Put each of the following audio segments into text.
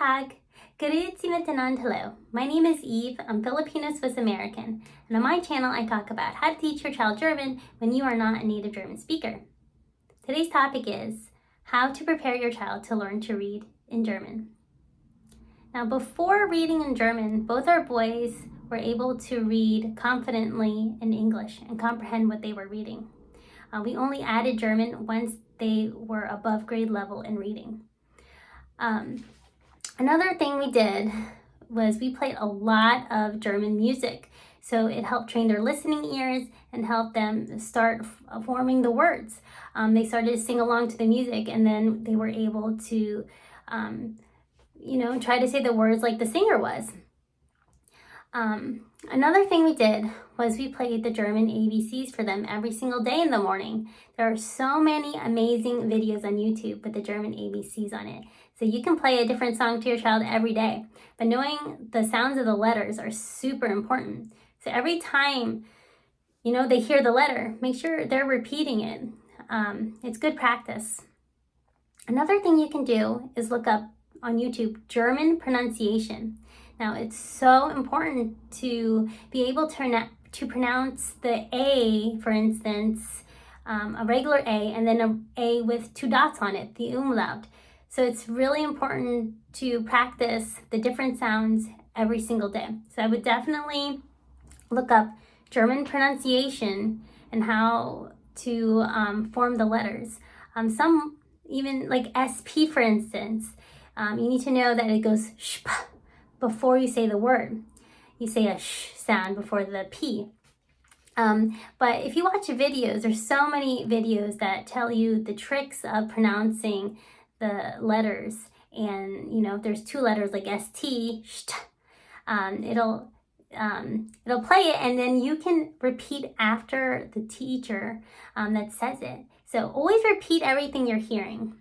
Tag. Grüezi miteinander. Hello. My name is Eve. I'm Filipino Swiss American, and on my channel I talk about how to teach your child German when you are not a native German speaker. Today's topic is how to prepare your child to learn to read in German. Now, before reading in German, both our boys were able to read confidently in English and comprehend what they were reading. We only added German once they were above grade level in reading. Another thing we did was we played a lot of German music. So it helped train their listening ears and help them start forming the words. They started to sing along to the music, and then they were able to, try to say the words like the singer was. Another thing we did was we played the German ABCs for them every single day in the morning. There are so many amazing videos on YouTube with the German ABCs on it. So you can play a different song to your child every day. But knowing the sounds of the letters are super important. So every time, they hear the letter, make sure they're repeating it. It's good practice. Another thing you can do is look up on YouTube German pronunciation. Now, it's so important to be able to pronounce the A, for instance, a regular A, and then an A with two dots on it, the umlaut. So it's really important to practice the different sounds every single day. So I would definitely look up German pronunciation and how to form the letters. Some even like SP, for instance, you need to know that it goes shp before you say the word. You say a sh sound before the P. But if you watch videos, there's so many videos that tell you the tricks of pronouncing the letters. And, if there's two letters like ST, sht, it'll play it, and then you can repeat after the teacher that says it. So always repeat everything you're hearing.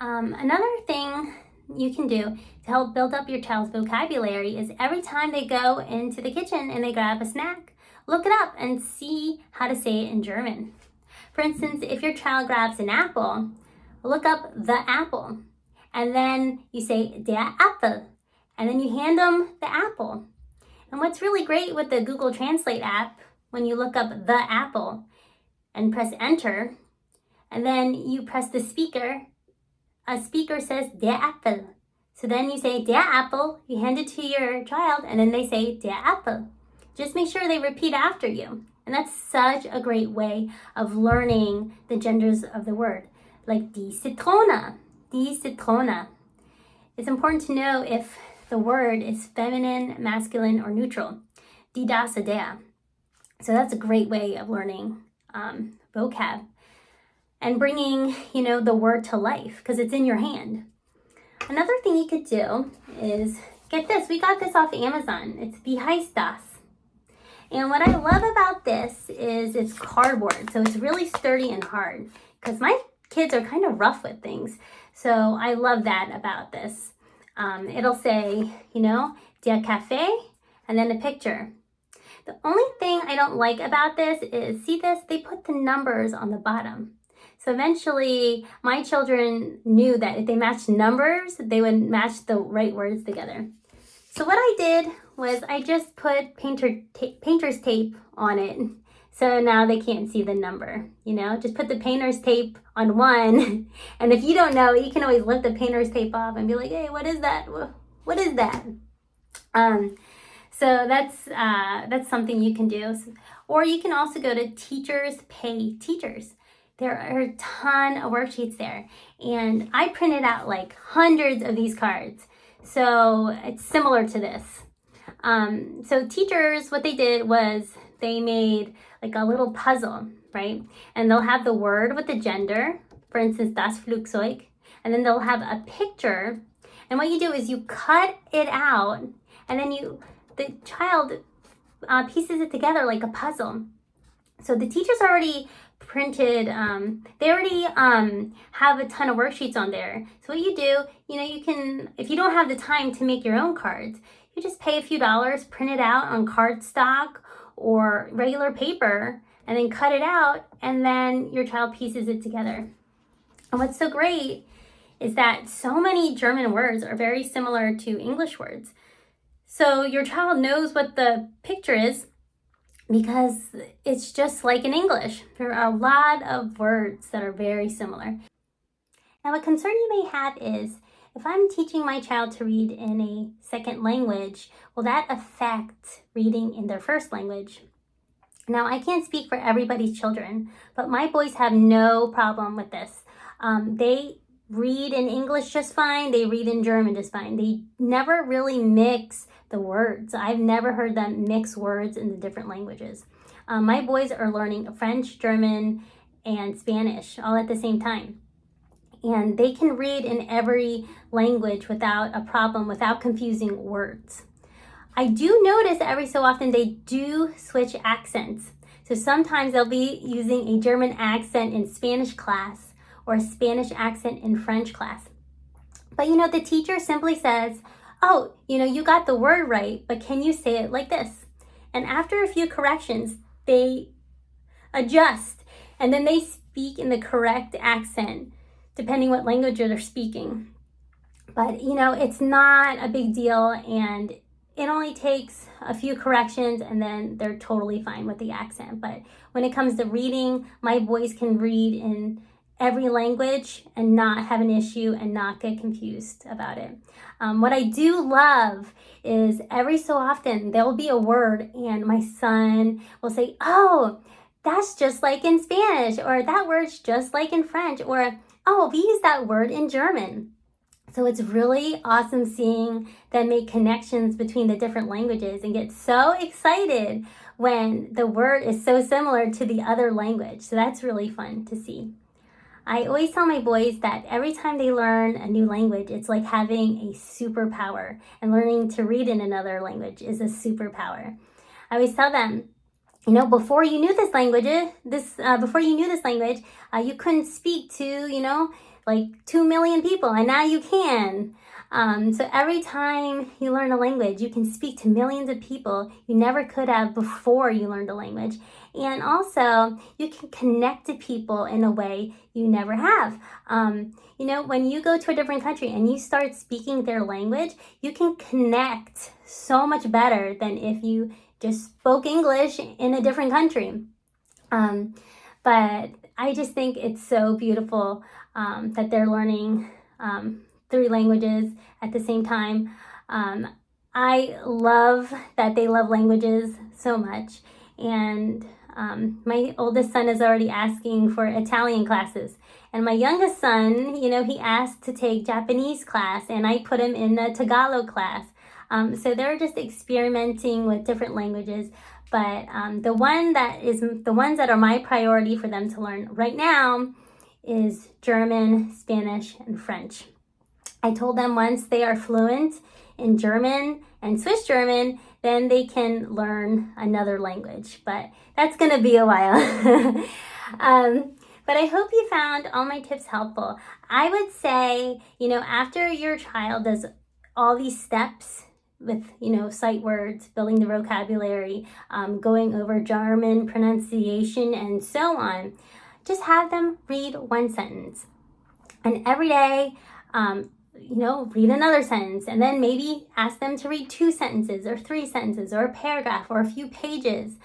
Another thing you can do to help build up your child's vocabulary is every time they go into the kitchen and they grab a snack, look it up and see how to say it in German. For instance, if your child grabs an apple, look up the apple, and then you say der Apfel, and then you hand them the apple. And what's really great with the Google Translate app, when you look up the apple and press enter, and then you press the speaker, a speaker says der Apfel. So then you say der Apfel, you hand it to your child, and then they say der Apfel. Just make sure they repeat after you. And that's such a great way of learning the genders of the word. Like die Zitrone, die Zitrone. It's important to know if the word is feminine, masculine, or neutral. Die, das, der. So that's a great way of learning vocab and bringing, the word to life because it's in your hand. Another thing you could do is, get this, we got this off Amazon. It's Wie heißt das? And what I love about this is it's cardboard, so it's really sturdy and hard because my kids are kind of rough with things. So I love that about this. It'll say, der Kaffee, and then a picture. The only thing I don't like about this is, see this? They put the numbers on the bottom. So eventually, my children knew that if they matched numbers, they would match the right words together. So what I did was I just put painter's tape on it. So now they can't see the number, just put the painter's tape on one. And if you don't know, you can always lift the painter's tape off and be like, hey, what is that? What is that? So that's something you can do. Or you can also go to Teachers Pay Teachers. There are a ton of worksheets there. And I printed out like hundreds of these cards. So it's similar to this. So teachers, what they did was they made like a little puzzle, right? And they'll have the word with the gender, for instance, das Flugzeug, and then they'll have a picture. And what you do is you cut it out, and then the child pieces it together like a puzzle. So the teachers already printed, they already have a ton of worksheets on there. So what you do, you can, if you don't have the time to make your own cards, you just pay a few dollars, print it out on cardstock or regular paper, and then cut it out, and then your child pieces it together. And what's so great is that so many German words are very similar to English words. So your child knows what the picture is because it's just like in English. There are a lot of words that are very similar. Now, a concern you may have is, if I'm teaching my child to read in a second language, will that affect reading in their first language? Now, I can't speak for everybody's children, but my boys have no problem with this. They read in English just fine. They read in German just fine. They never really mix the words. I've never heard them mix words in the different languages. My boys are learning French, German, and Spanish all at the same time. And they can read in every language without a problem, without confusing words. I do notice every so often they do switch accents. So sometimes they'll be using a German accent in Spanish class or a Spanish accent in French class. But the teacher simply says, oh, you got the word right, but can you say it like this? And after a few corrections, they adjust and then they speak in the correct accent, depending what language they're speaking. But, it's not a big deal, and it only takes a few corrections and then they're totally fine with the accent. But when it comes to reading, my boys can read in every language and not have an issue and not get confused about it. What I do love is every so often there'll be a word and my son will say, oh, that's just like in Spanish, or that word's just like in French, or oh, we use that word in German. So it's really awesome seeing them make connections between the different languages and get so excited when the word is so similar to the other language. So that's really fun to see. I always tell my boys that every time they learn a new language, it's like having a superpower, and learning to read in another language is a superpower. I always tell them, before you knew this language, you couldn't speak to, like 2 million people, and now you can. So every time you learn a language, you can speak to millions of people you never could have before you learned a language. And also, you can connect to people in a way you never have. When you go to a different country and you start speaking their language, you can connect so much better than if you just spoke English in a different country. But I just think it's so beautiful that they're learning 3 languages at the same time. I love that they love languages so much. And my oldest son is already asking for Italian classes. And my youngest son, he asked to take Japanese class, and I put him in a Tagalog class. So they're just experimenting with different languages. But the ones that are my priority for them to learn right now is German, Spanish, and French. I told them once they are fluent in German and Swiss German, then they can learn another language. But that's going to be a while. But I hope you found all my tips helpful. I would say, after your child does all these steps with, sight words, building the vocabulary, going over German pronunciation, and so on, just have them read one sentence. And every day, read another sentence, and then maybe ask them to read 2 sentences or 3 sentences or a paragraph or a few pages.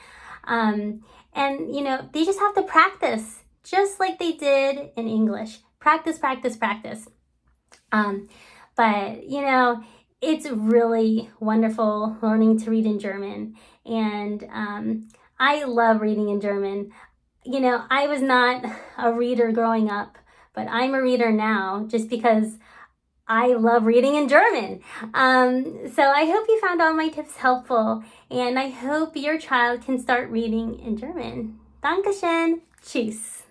And they just have to practice just like they did in English. Practice, practice, practice. But it's really wonderful learning to read in German. And I love reading in German. I was not a reader growing up, but I'm a reader now just because I love reading in German. So I hope you found all my tips helpful, and I hope your child can start reading in German. Dankeschön. Tschüss.